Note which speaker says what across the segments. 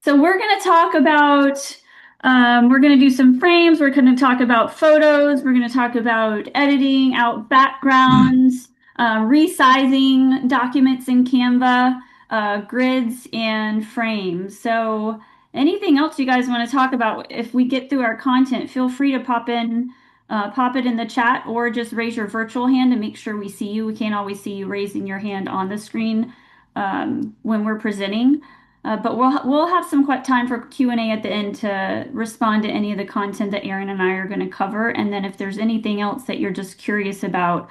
Speaker 1: So we're going to talk about, we're going to do some frames. We're going to talk about photos. We're going to talk about editing out backgrounds, resizing documents in Canva, grids, and frames. So anything else you guys want to talk about, if we get through our content, feel free to pop it in the chat or just raise your virtual hand to make sure we see you. We can't always see you raising your hand on the screen when we're presenting. But we'll have some time for Q&A at the end to respond to any of the content that Aaron and I are going to cover. And then if there's anything else that you're just curious about,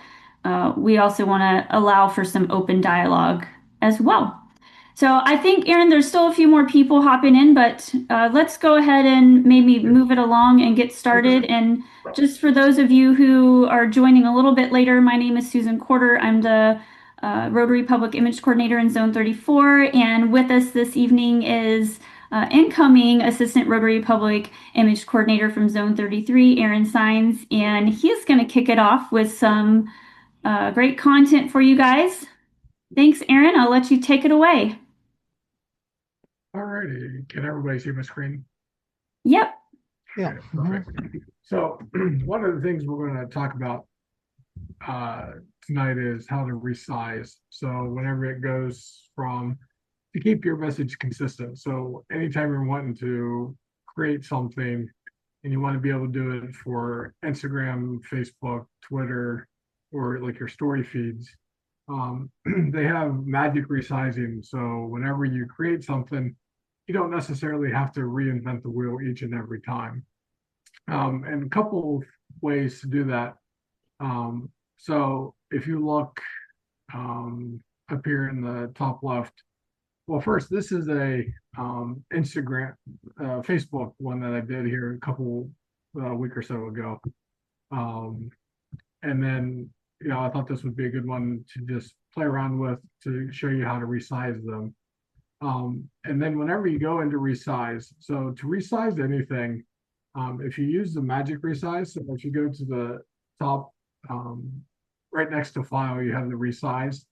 Speaker 1: we also want to allow for some open dialogue as well. So I think, Aaron, there's still a few more people hopping in, but let's go ahead and maybe move it along and get started. And just for those of you who are joining a little bit later, my name is Susan Corder. I'm the Rotary Public Image Coordinator in Zone 34. And with us this evening is incoming Assistant Rotary Public Image Coordinator from Zone 33, Aaron Sines. And he's going to kick it off with some great content for you guys. Thanks, Aaron. I'll let you take it away.
Speaker 2: All righty. Can everybody see my screen?
Speaker 1: Yep.
Speaker 3: Yeah.
Speaker 2: Okay, perfect. So one of the things we're going to talk about tonight is how to resize. So whenever it goes from to keep your message consistent. So anytime you're wanting to create something and you want to be able to do it for Instagram, Facebook, Twitter, or like your story feeds, they have magic resizing. So whenever you create something, you don't necessarily have to reinvent the wheel each and every time. And a couple of ways to do that. So if you look up here in the top left, well, first, this is a Instagram, Facebook one that I did here a couple week or so ago. Um, and then, I thought this would be a good one to just play around with to show you how to resize them. And then whenever you go into resize, so to resize anything, if you use the magic resize, so if you go to the top, right next to file, you have the resize.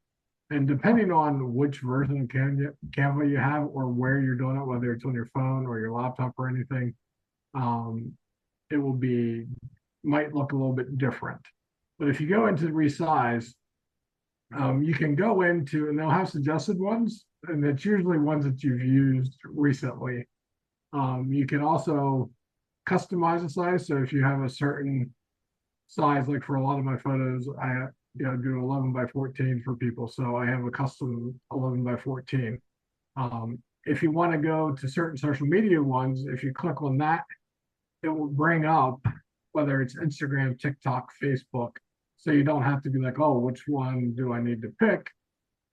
Speaker 2: And depending on which version of Canva you have or where you're doing it, whether it's on your phone or your laptop or anything, um, it might look a little bit different. But if you go into the resize, you can go into, and they'll have suggested ones, and it's usually ones that you've used recently. You can also customize the size. So if you have a certain size, like for a lot of my photos, I do 11 by 14 for people. So I have a custom 11 by 14. If you want to go to certain social media ones, if you click on that, it will bring up whether it's Instagram, TikTok, Facebook. So you don't have to be like, oh, which one do I need to pick?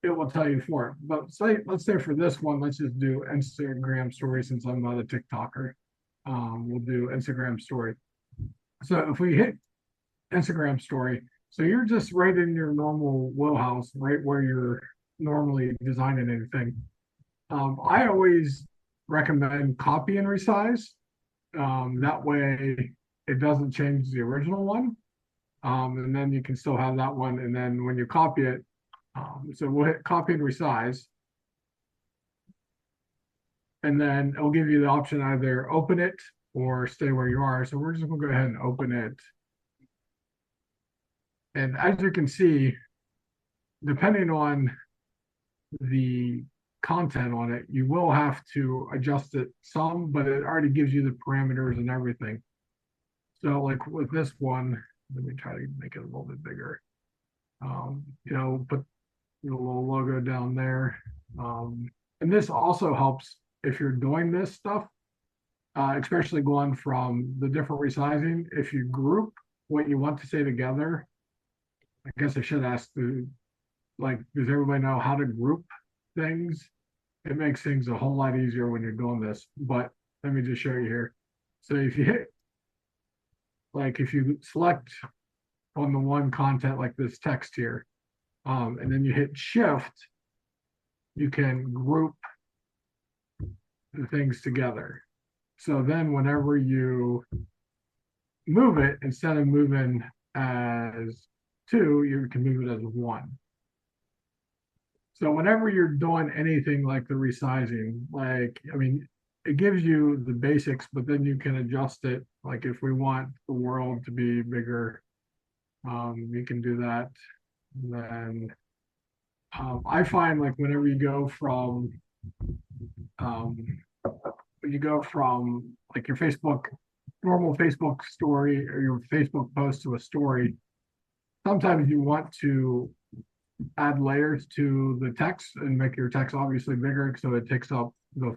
Speaker 2: It will tell you for it. But let's say for this one, let's just do Instagram story since I'm not a TikToker. We'll do Instagram story. So if we hit Instagram story, so you're just right in your normal wheelhouse, right where you're normally designing anything. I always recommend copy and resize. That way it doesn't change the original one. And then you can still have that one. And then when you copy it, so we'll hit copy and resize. And then it'll give you the option either open it or stay where you are. So we're just gonna go ahead and open it. And as you can see, depending on the content on it, you will have to adjust it some, but it already gives you the parameters and everything. So like with this one, let me try to make it a little bit bigger. Put the little logo down there. And this also helps if you're doing this stuff, especially going from the different resizing. If you group what you want to say together, I guess I should ask does everybody know how to group things? It makes things a whole lot easier when you're doing this. But let me just show you here. So if you select on the one content like this text here, and then you hit shift, you can group the things together. So then whenever you move it, instead of moving as two, you can move it as one. So whenever you're doing anything like the resizing, it gives you the basics, but then you can adjust it. Like if we want the world to be bigger, you can do that. And then I find like whenever um, you go from like your Facebook, normal Facebook story or your Facebook post to a story, sometimes you want to add layers to the text and make your text obviously bigger so it takes up the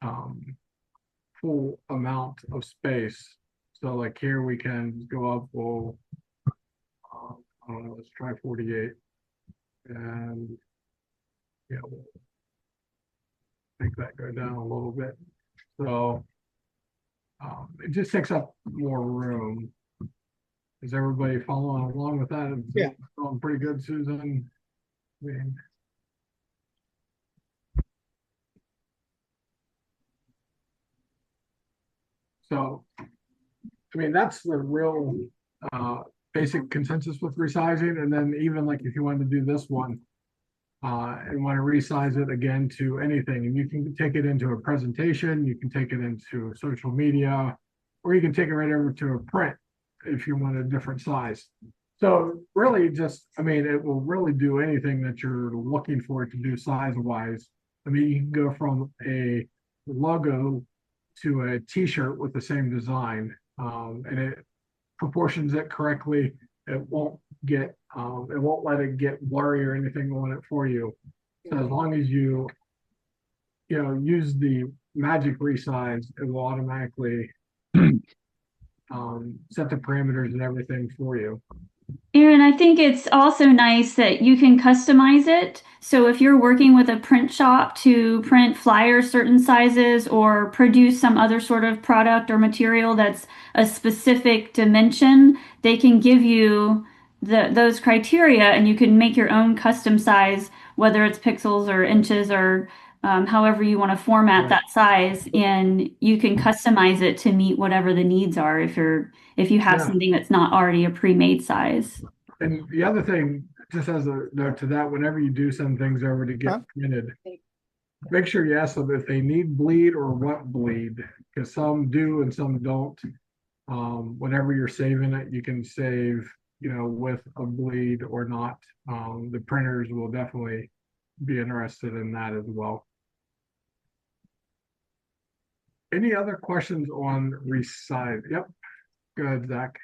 Speaker 2: um, full amount of space. So like here we can go up, well, I don't know, let's try 48 and yeah, we'll make that go down a little bit. So it just takes up more room. Is everybody following along with that?
Speaker 3: Yeah.
Speaker 2: It's going pretty good, Susan. I mean, so, I mean, that's the real uh, basic consensus with resizing. And then even like if you wanted to do this one and want to resize it again to anything, and you can take it into a presentation, you can take it into social media, or you can take it right over to a print if you want a different size. So really just, I mean, it will really do anything that you're looking for it to do size wise. I mean, you can go from a logo to a t-shirt with the same design, and it proportions it correctly. It won't it won't let it get blurry or anything on it for you. So as long as use the magic resize, it will automatically set the parameters and everything for you.
Speaker 1: Aaron, I think it's also nice that you can customize it. So if you're working with a print shop to print flyers certain sizes or produce some other sort of product or material that's a specific dimension, they can give you those criteria and you can make your own custom size, whether it's pixels or inches or however you want to format
Speaker 2: Right.
Speaker 1: that size, and you can customize it to meet whatever the needs are if you have
Speaker 2: Yeah.
Speaker 1: something that's not already a pre-made size.
Speaker 2: And the other thing, just as a note to that, whenever you do send things over to get
Speaker 3: Huh?
Speaker 2: printed, make sure you ask them if they need bleed or what bleed, because some do and some don't. Whenever you're saving it, you can save, with a bleed or not. The printers will definitely be interested in that as well. Any other questions on resize? Yep. Go ahead, Zach.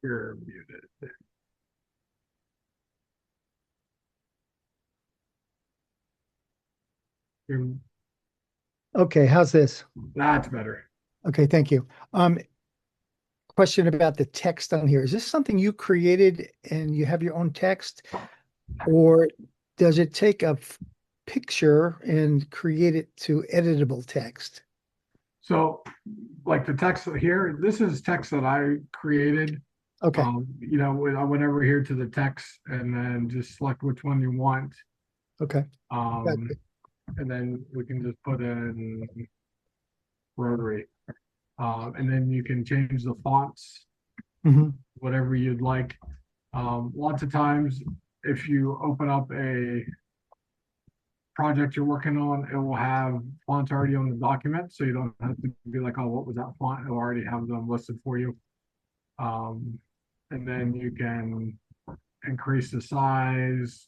Speaker 2: You're muted. You're,
Speaker 3: Okay, how's this?
Speaker 2: that's better.
Speaker 3: Okay, thank you. Question about the text on here. Is this something you created and you have your own text, or does it take a picture and create it to editable text?
Speaker 2: So, like the text here, this is text that I created.
Speaker 3: Okay,
Speaker 2: I went over here to the text and then just select which one you want.
Speaker 3: okay.
Speaker 2: Um, and then we can just put in Rotary. And then you can change the fonts,
Speaker 3: Mhm.
Speaker 2: whatever you'd like. Lots of times, if you open up a project you're working on, it will have fonts already on the document, so you don't have to be like, oh, what was that font? It'll already have them listed for you. And then you can increase the size,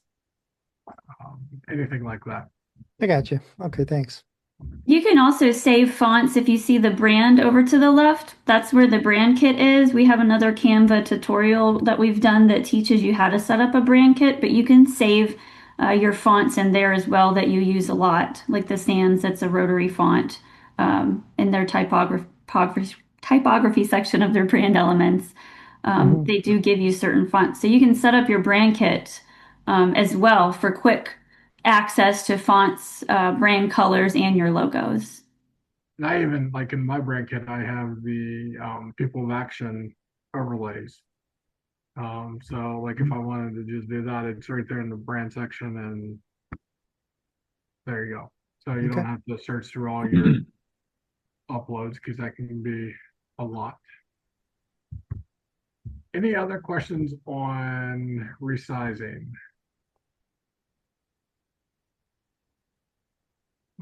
Speaker 2: anything like that.
Speaker 3: I got you. Okay, thanks.
Speaker 1: You can also save fonts if you see the brand over to the left. That's where the brand kit is. We have another Canva tutorial that we've done that teaches you how to set up a brand kit, but you can save your fonts in there as well that you use a lot, like the Sans, that's a rotary font in their typography section of their brand elements.
Speaker 3: Mhm.
Speaker 1: They do give you certain fonts. So you can set up your brand kit as well for quick access to fonts, brand colors, and your logos.
Speaker 2: And I even like in my brand kit, I have the people of action overlays. So like if I wanted to just do that, it's right there in the brand section, and there you go. So you don't
Speaker 3: Okay.
Speaker 2: have to search through all your uploads because that can be a lot. Any other questions on resizing?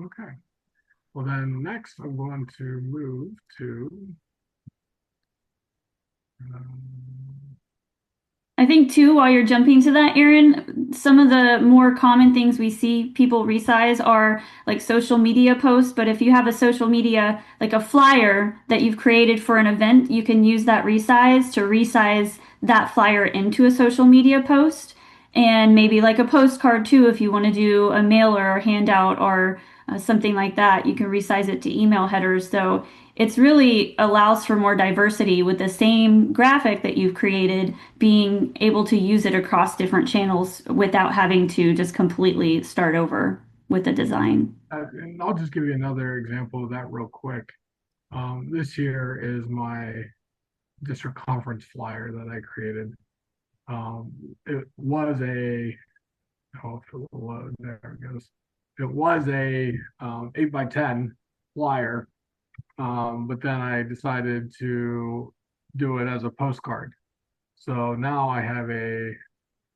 Speaker 2: Okay. Well, then next I'm going to move to um,
Speaker 1: I think too, while you're jumping to that, Aaron, some of the more common things we see people resize are like social media posts. But if you have a social media, like a flyer that you've created for an event, you can use that resize to resize that flyer into a social media post. And maybe like a postcard too, if you want to do a mailer or handout or something like that, you can resize it to email headers. So it's really allows for more diversity with the same graphic that you've created being able to use it across different channels without having to just completely start over with the design.
Speaker 2: and I'll just give you another example of that real quick. This here is my district conference flyer that I created. It was a, oh, if it will load, there it goes. It was a 8x10 flyer, but then I decided to do it as a postcard. So now I have a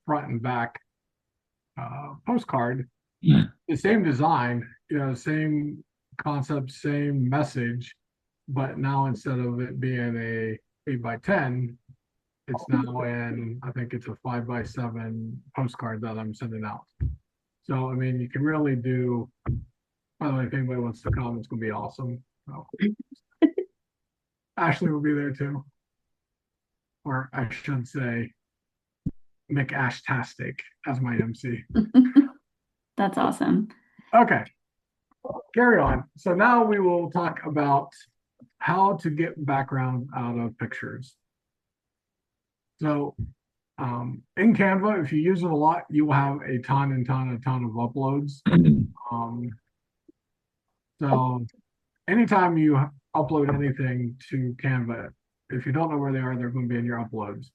Speaker 2: front and back postcard, the same design, same concept, same message, but now instead of it being a 8x10, it's now in, I think it's a 5x7 postcard that I'm sending out. So, I mean, you can really do, by the way, if anybody wants to come, it's going to be awesome. So, Ashley will be there too. Or I should say, McAshtastic as my MC.
Speaker 1: That's awesome.
Speaker 2: Okay, carry on. So now we will talk about how to get background out of pictures. So in Canva, if you use it a lot, you will have a ton of uploads. So anytime you upload anything to Canva, if you don't know where they are, they're going to be in your uploads.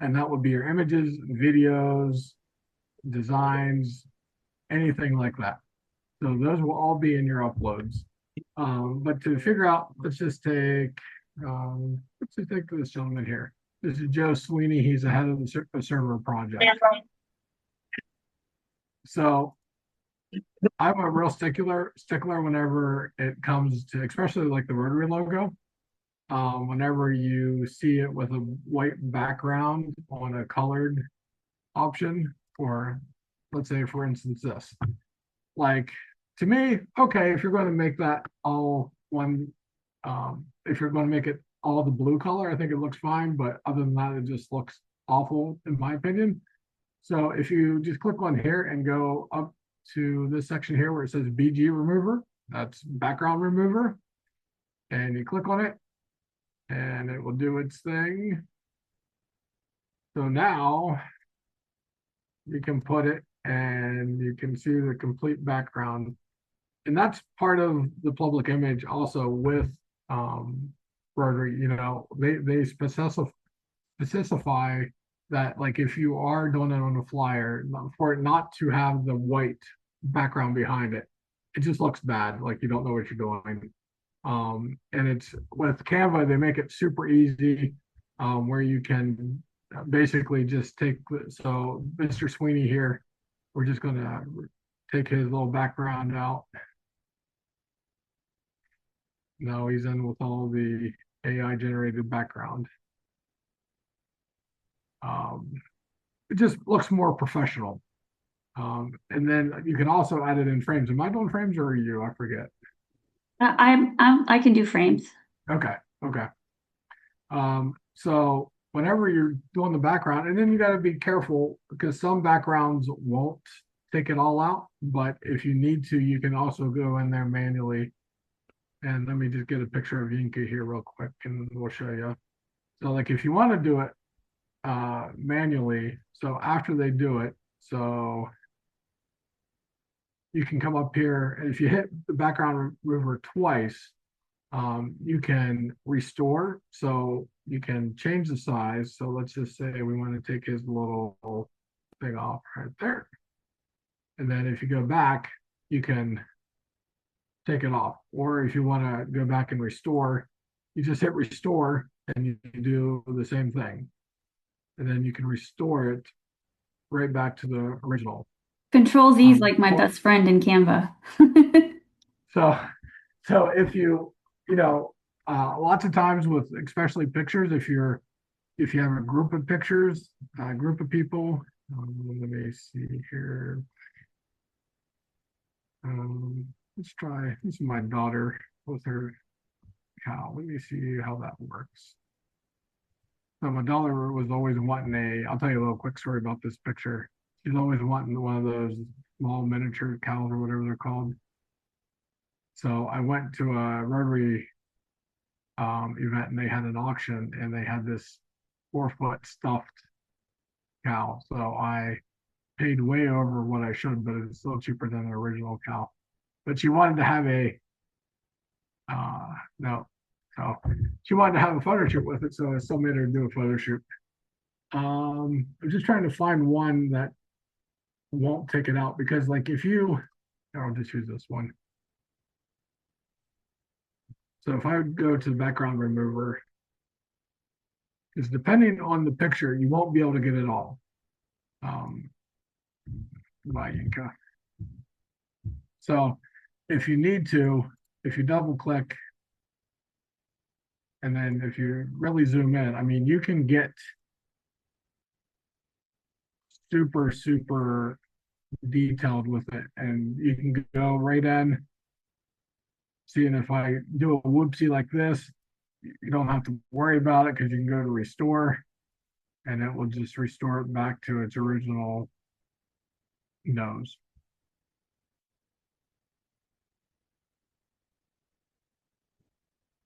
Speaker 2: And that would be your images, videos, designs, anything like that. So those will all be in your uploads. But to figure out, let's just take this gentleman here. This is Joe Sweeney. He's the head of the server project. So I'm a real stickler whenever it comes to, especially like the Rotary logo. Whenever you see it with a white background on a colored option, or let's say, for instance, this. Like, to me, okay, if you're going to make that all one, if you're going to make it all the blue color, I think it looks fine. But other than that, it just looks awful, in my opinion. So if you just click on here and go up to this section here where it says BG remover, that's background remover, and you click on it, and it will do its thing. So now you can put it and you can see the complete background. And that's part of the public image also with Rotary. They specify that, like, if you are doing it on a flyer, for it not to have the white background behind it, it just looks bad, like you don't know what you're doing. And it's with Canva, they make it super easy, where you can basically just take, so Mr. Sweeney here, we're just going to take his little background out. Now he's in with all the AI generated background. It just looks more professional. And then you can also add it in frames. Am I doing frames or are you? I forget.
Speaker 1: I can do frames.
Speaker 2: Okay. So whenever you're doing the background, and then you got to be careful because some backgrounds won't take it all out. But if you need to, you can also go in there manually. And let me just get a picture of Yinka here real quick and we'll show you. So like if you want to do it manually, so after they do it, so you can come up here and if you hit the background remover twice, you can restore. So you can change the size. So let's just say we want to take his little thing off right there. And then if you go back, you can take it off. Or if you want to go back and restore, you just hit restore and you do the same thing. And then you can restore it right back to the original.
Speaker 1: Control Z is like my best friend in Canva.
Speaker 2: So, so if you know, lots of times with especially pictures, if you have a group of pictures, a group of people, let me see here. Let's try. This is my daughter with her cow. Let me see how that works. So my daughter was always wanting a. I'll tell you a little quick story about this picture. She's always wanting one of those small miniature cows or whatever they're called. So I went to a Rotary event and they had an auction and they had this 4 foot stuffed cow. So I paid way over what I should, but it's still cheaper than an original cow. But she wanted to have a no, so she wanted to have a photo shoot with it, so I still made her do a photo shoot. I'm just trying to find one that won't take it out because, like, if you, I'll just use this one. So if I would go to the background remover, because depending on the picture, you won't be able to get it all. By Inca. So if you need to, if you double click, and then if you really zoom in, I mean, you can get super, super detailed with it. And you can go right in, seeing if I do a whoopsie like this, you don't have to worry about it because you can go to restore and it will just restore it back to its original nose.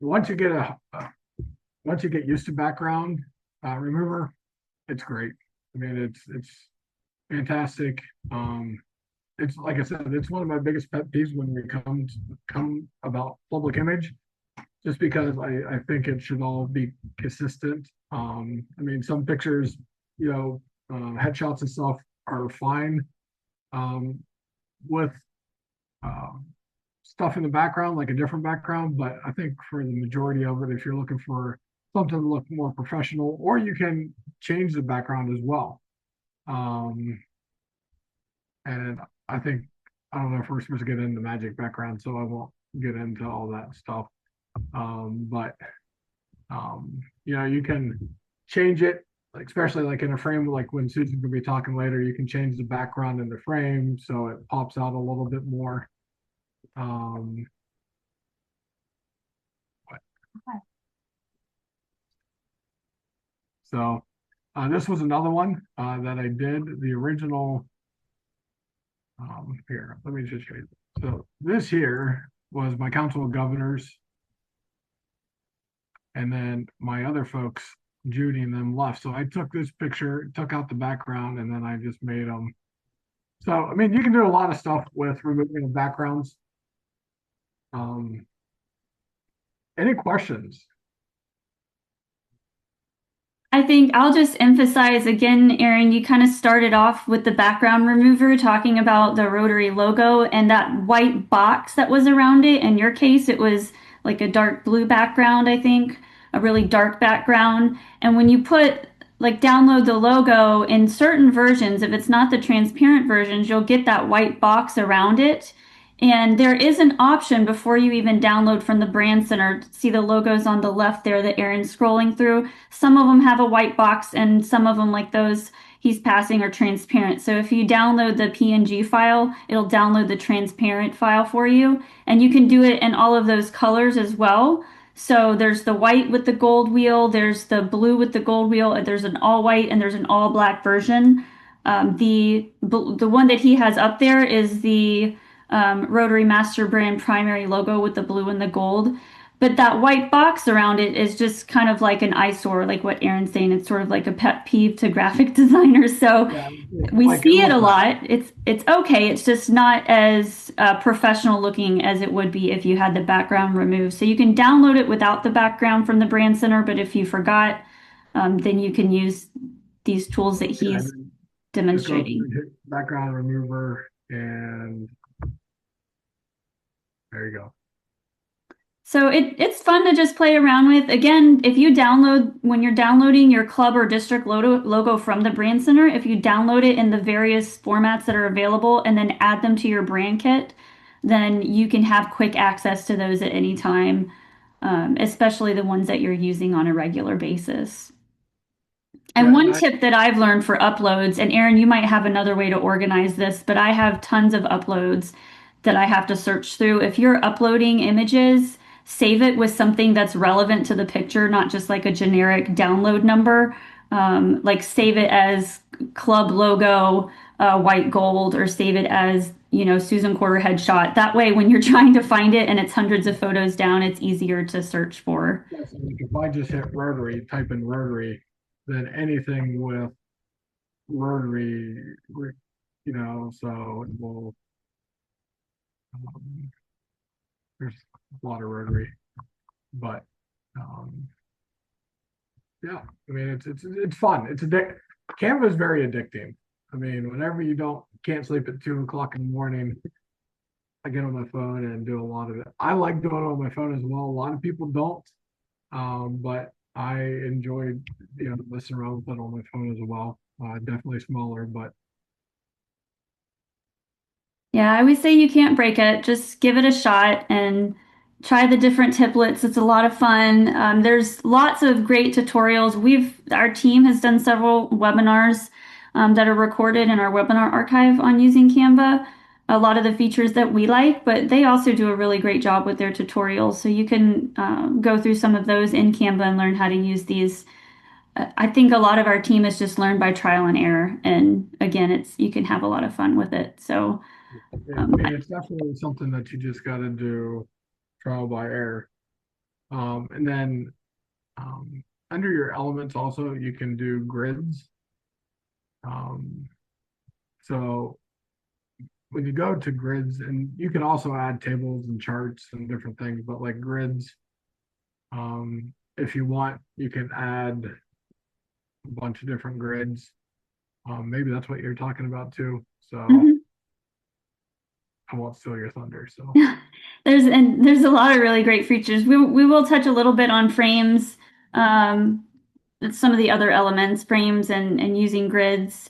Speaker 2: Once you get once you get used to background remover, it's great. I mean, it's fantastic. It's like I said, it's one of my biggest pet peeves when we come about public image, just because I think it should all be consistent. I mean, some pictures, you know, headshots and stuff are fine with stuff in the background, like a different background. But I think for the majority of it, if you're looking for something to look more professional, or you can change the background as well. And I think, I don't know if we're supposed to get into magic background, so I won't get into all that stuff. But you know, you can change it, especially like in a frame, like when Susan could be talking later, you can change the background in the frame so it pops out a little bit more. So this was another one that I did. The original, here, let me just show you. So this here was my Council of Governors. And then my other folks, Judy and them, left. So I took this picture, took out the background, and then I just made them. So, I mean, you can do a lot of stuff with removing the backgrounds. Any questions?
Speaker 1: I think I'll just emphasize again, Aaron, you kind of started off with the background remover talking about the Rotary logo and that white box that was around it. In your case, it was like a dark blue background, I think, a really dark background. And when you put like download the logo in certain versions, if it's not the transparent versions, you'll get that white box around it. And there is an option before you even download from the brand center. See the logos on the left there that Aaron's scrolling through. Some of them have a white box and some of them, like those he's passing, are transparent. So if you download the PNG file, it'll download the transparent file for you. And you can do it in all of those colors as well. So there's the white with the gold wheel, there's the blue with the gold wheel, there's an all white and there's an all black version. The one that he has up there is the Rotary Master Brand primary logo with the blue and the gold. But that white box around it is just kind of like an eyesore, like what Aaron's saying. It's sort of like a pet peeve to graphic designers. So
Speaker 2: Yeah,
Speaker 1: we
Speaker 2: like
Speaker 1: see it a lot. It's okay. It's just not as professional looking as it would be if you had the background removed. So you can download it without the background from the brand center. But if you forgot, then you can use these tools that
Speaker 2: yeah,
Speaker 1: he's demonstrating.
Speaker 2: background remover, and there you go.
Speaker 1: So it's fun to just play around with. Again, if you download, when you're downloading your club or district logo from the brand center, if you download it in the various formats that are available and then add them to your brand kit, then you can have quick access to those at any time, especially the ones that you're using on a regular basis. And
Speaker 2: Yeah,
Speaker 1: one tip that I've learned for uploads, and Aaron, you might have another way to organize this, but I have tons of uploads that I have to search through. If you're uploading images, save it with something that's relevant to the picture, not just like a generic download number. Like save it as club logo, white gold, or save it as, Susan Quarter headshot. That way, when you're trying to find it and it's hundreds of photos down, it's easier to search for.
Speaker 2: yes, like if I just hit Rotary, type in Rotary, then anything with Rotary, so it will, um, there's a lot of Rotary, but um, yeah, I mean it's fun. Canva is very addicting. I mean, whenever you can't sleep at 2 o'clock in the morning, I get on my phone and do a lot of it. I like doing it on my phone as well. A lot of people don't, but I enjoyed messing around with it on my phone as well. Definitely smaller, but
Speaker 1: Yeah, I always say you can't break it. Just give it a shot and try the different templates. It's a lot of fun. There's lots of great tutorials. Our team has done several webinars that are recorded in our webinar archive on using Canva. A lot of the features that we like, but they also do a really great job with their tutorials. So you can go through some of those in Canva and learn how to use these. I think a lot of our team has just learned by trial and error. And again, you can have a lot of fun with it. So.
Speaker 2: yeah, I mean it's definitely something that you just got to do trial by error. And then under your elements also you can do grids. Um, so when you go to grids, and you can also add tables and charts and different things, but like grids, if you want, you can add a bunch of different grids. Maybe that's what you're talking about too. So
Speaker 1: Mhm.
Speaker 2: I won't steal your thunder. So
Speaker 1: There's a lot of really great features. We will touch a little bit on frames, um, some of the other elements, frames and using grids.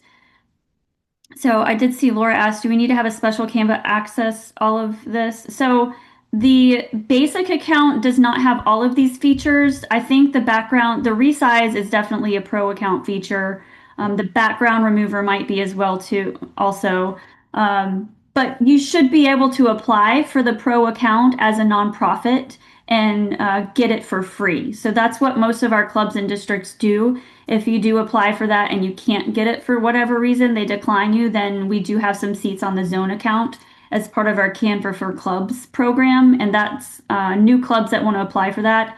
Speaker 1: So I did see Laura asked, do we need to have a special Canva access all of this? So the basic account does not have all of these features. I think the resize is definitely a pro account feature. The background remover might be as well too, also. But you should be able to apply for the pro account as a nonprofit and get it for free. So that's what most of our clubs and districts do. If you do apply for that and you can't get it for whatever reason, they decline you, then we do have some seats on the zone account as part of our Canva for Clubs program. And that's new clubs that want to apply for that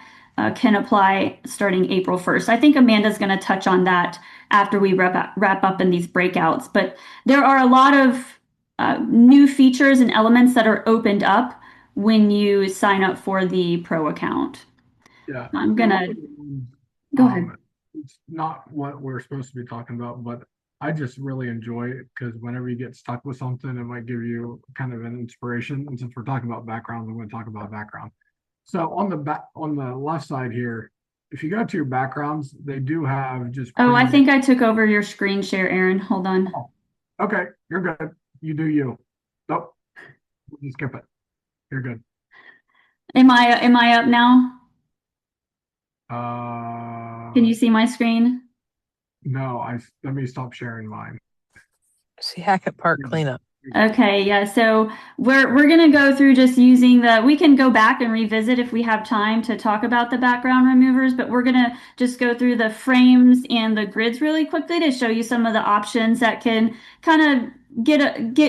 Speaker 1: can apply starting April 1st. I think Amanda's going to touch on that after we wrap up in these breakouts. But there are a lot of new features and elements that are opened up when you sign up for the pro account.
Speaker 2: yeah,
Speaker 1: I'm
Speaker 2: and one
Speaker 1: gonna
Speaker 2: of the ones,
Speaker 1: go ahead.
Speaker 2: it's not what we're supposed to be talking about, but I just really enjoy it because whenever you get stuck with something, it might give you kind of an inspiration. And since we're talking about backgrounds, I'm going to talk about background. So on the left side here, if you go to your backgrounds, they do have just
Speaker 1: Oh, I
Speaker 2: pre-made.
Speaker 1: think I took over your screen share, Aaron. Hold on.
Speaker 2: Oh, okay, you're good. You do you. Nope, you skip it. You're good.
Speaker 1: Am I up now? Can
Speaker 2: Uh,
Speaker 1: you see my screen?
Speaker 2: no, let me stop sharing mine.
Speaker 4: See Hackett Park
Speaker 2: You're good.
Speaker 4: cleanup.
Speaker 2: You're good.
Speaker 1: Okay, yeah. So we're gonna go through just using we can go back and revisit if we have time to talk about the background removers, but we're gonna just go through the frames and the grids really quickly to show you some of the options that can kind of get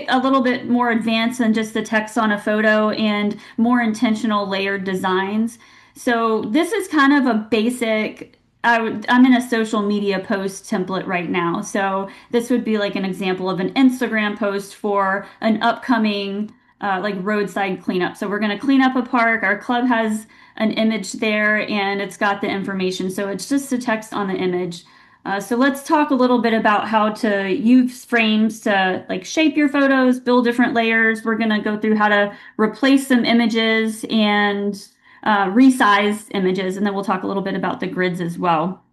Speaker 1: a little bit more advanced than just the text on a photo and more intentional layered designs. So this is kind of a basic. I'm in a social media post template right now. So this would be like an example of an Instagram post for an upcoming like roadside cleanup. So we're going to clean up a park. Our club has an image there and it's got the information. So it's just a text on the image. So let's talk a little bit about how to use frames to like shape your photos, build different layers. We're going to go through how to replace some images and resize images, and then we'll talk a little bit about the grids as well.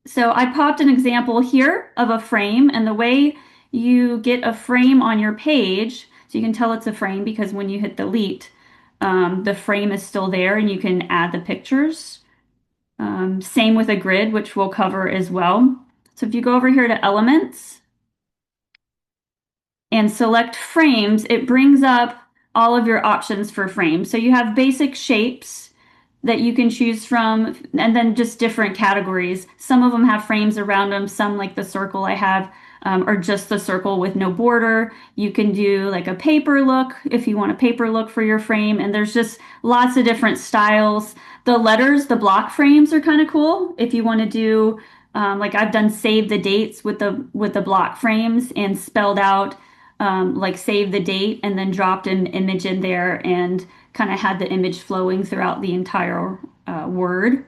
Speaker 1: So I popped an example here of a frame, and the way you get a frame on your page So you can tell it's a frame because when you hit delete, the frame is still there and you can add the pictures. Same with a grid, which we'll cover as well. So if you go over here to elements and select frames, it brings up all of your options for frames. So you have basic shapes that you can choose from, and then just different categories. Some of them have frames around them, some like the circle I have, or just the circle with no border. You can do like a paper look if you want a paper look for your frame, and there's just lots of different styles. The letters, the block frames are kind of cool if you want to do like I've done save the dates with the block frames and spelled out like save the date and then dropped an image in there and kind of had the image flowing throughout the entire word.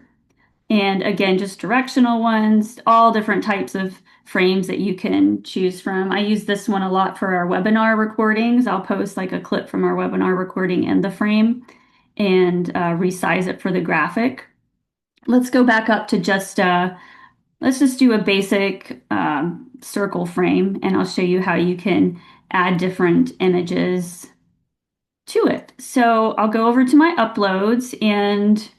Speaker 1: And again, just directional ones, all different types of frames that you can choose from. I use this one a lot for our webinar recordings. I'll post like a clip from our webinar recording in the frame and resize it for the graphic. Let's go back up to just let's just do a basic circle frame, and I'll show you how you can add different images to it. So I'll go over to my uploads, and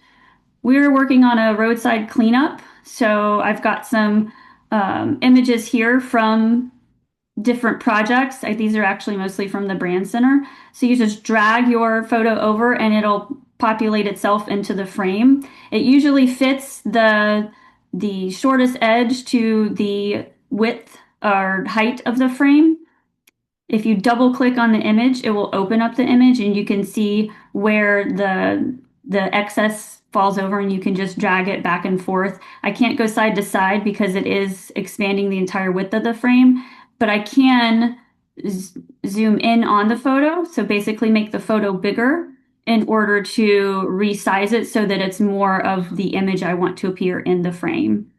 Speaker 1: we're working on a roadside cleanup. So I've got some images here from different projects. These are actually mostly from the brand center. So you just drag your photo over and it'll populate itself into the frame. It usually fits the shortest edge to the width or height of the frame. If you double click on the image, it will open up the image and you can see where the excess falls over and you can just drag it back and forth. I can't go side to side because it is expanding the entire width of the frame, but I can zoom in on the photo. So basically make the photo bigger in order to resize it so that it's more of the image I want to appear in the frame.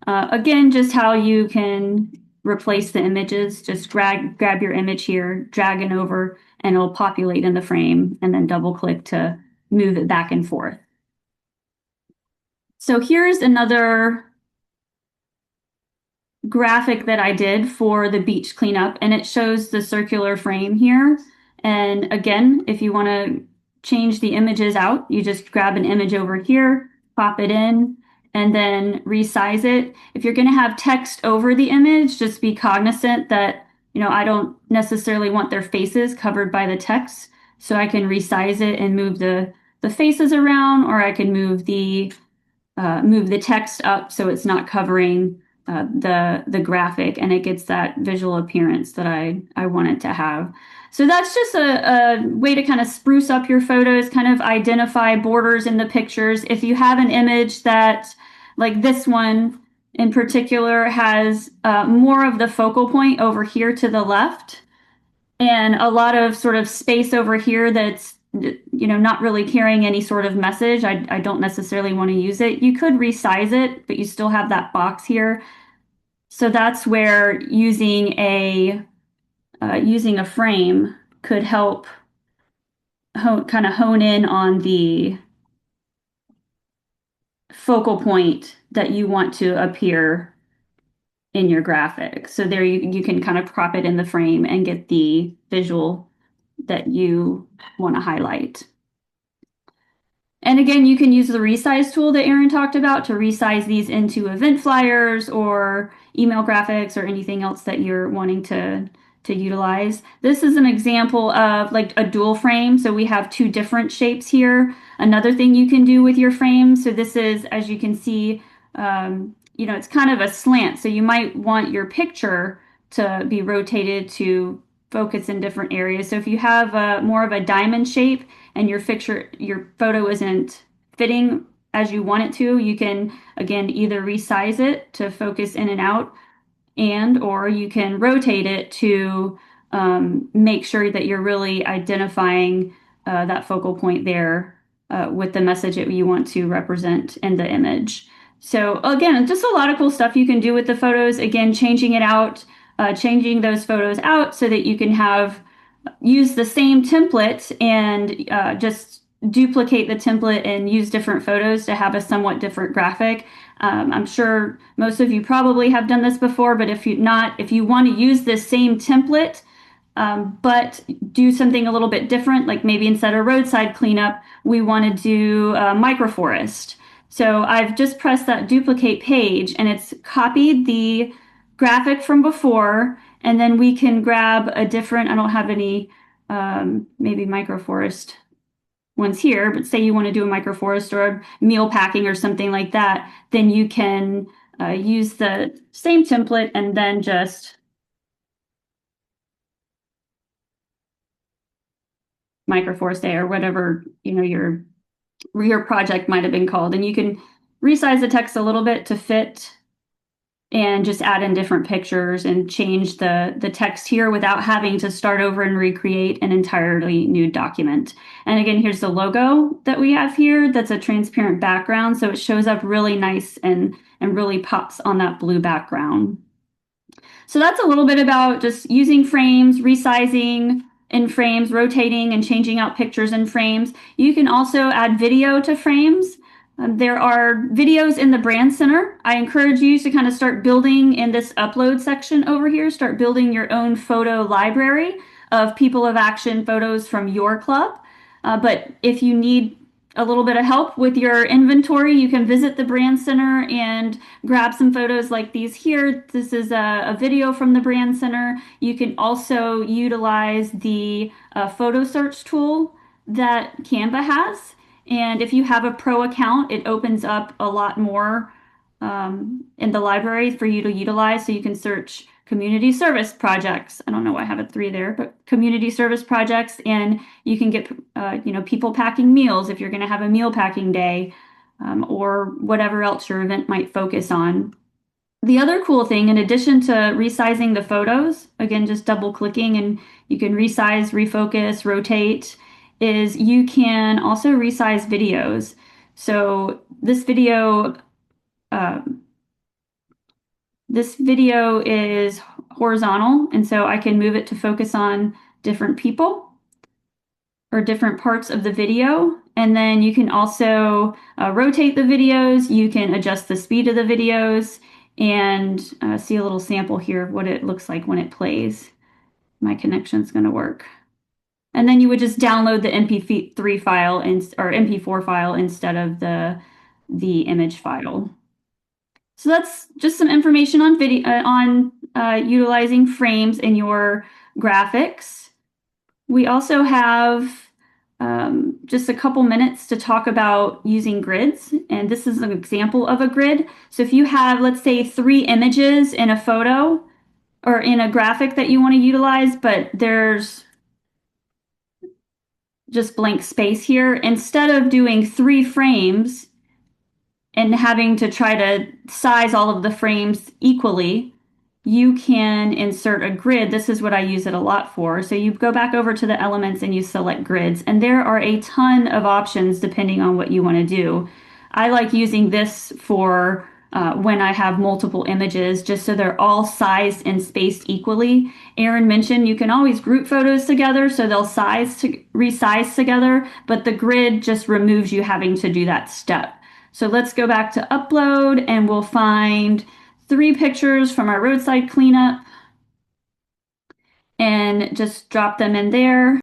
Speaker 1: Again, just how you can replace the images. Just grab your image here, drag it over, and it'll populate in the frame, and then double click to move it back and forth. So here's another graphic that I did for the beach cleanup, and it shows the circular frame here. And again, if you want to change the images out, you just grab an image over here, pop it in, and then resize it. If you're going to have text over the image, just be cognizant that, I don't necessarily want their faces covered by the text. So I can resize it and move the faces around, or I can move the text up so it's not covering the graphic and it gets that visual appearance that I want it to have. So that's just a way to kind of spruce up your photos, kind of identify borders in the pictures. If you have an image that, like this one in particular, has more of the focal point over here to the left and a lot of sort of space over here that's not really carrying any sort of message. I don't necessarily want to use it. You could resize it, but you still have that box here. So that's where using a frame could help kind of hone in on the focal point that you want to appear in your graphic. So there you can kind of crop it in the frame and get the visual that you want to highlight. And again, you can use the resize tool that Erin talked about to resize these into event flyers or email graphics or anything else that you're wanting to utilize. This is an example of like a dual frame. So we have two different shapes here. Another thing you can do with your frame. So this is, as you can see, it's kind of a slant. So you might want your picture to be rotated to focus in different areas. So if you have more of a diamond shape and your photo isn't fitting as you want it to, you can, again, either resize it to focus in and out, or you can rotate it to make sure that you're really identifying that focal point there with the message that you want to represent in the image. So again, just a lot of cool stuff you can do with the photos. Again, changing those photos out so that you can use the same template and just duplicate the template and use different photos to have a somewhat different graphic. I'm sure most of you probably have done this before, but if you want to use this same template but do something a little bit different, like maybe instead of roadside cleanup, we want to do microforest. So I've just pressed that duplicate page and it's copied the graphic from before, and then we can grab a different, I don't have any maybe microforest ones here, but say you want to do a microforest or a meal packing or something like that, then you can use the same template and then just microforest day or whatever, your project might have been called. And you can resize the text a little bit to fit and just add in different pictures and change the text here without having to start over and recreate an entirely new document. And again, here's the logo that we have here. That's a transparent background, so it shows up really nice and really pops on that blue background. So that's a little bit about just using frames, resizing in frames, rotating and changing out pictures in frames. You can also add video to frames. There are videos in the brand center. I encourage you to kind of start building in this upload section over here, start building your own photo library of people of action photos from your club. But if you need a little bit of help with your inventory, you can visit the brand center and grab some photos like these here. This is a video from the brand center. You can also utilize the photo search tool that Canva has. And if you have a pro account, it opens up a lot more in the library for you to utilize. So you can search community service projects. I don't know why I have a 3 there, but community service projects, and you can get people packing meals if you're going to have a meal packing day, or whatever else your event might focus on. The other cool thing, in addition to resizing the photos, again, just double clicking and you can resize, refocus, rotate, is you can also resize videos. So um, this video is horizontal, and so I can move it to focus on different people or different parts of the video. And then you can also rotate the videos. You can adjust the speed of the videos and see a little sample here of what it looks like when it plays. My connection's going to work. And then you would just download the MP3 file or MP4 file instead of the image file. So that's just some information on video on utilizing frames in your graphics. We also have just a couple minutes to talk about using grids, and this is an example of a grid. So if you have, let's say, 3 images in a photo or in a graphic that you want to utilize, but there's just blank space here, instead of doing 3 frames and having to try to size all of the frames equally, you can insert a grid. This is what I use it a lot for. So you go back over to the elements and you select grids, and there are a ton of options depending on what you want to do. I like using this for when I have multiple images, just so they're all sized and spaced equally. Aaron mentioned you can always group photos together so they'll resize together, but the grid just removes you having to do that step. So let's go back to upload and we'll find 3 pictures from our roadside cleanup and just drop them in there.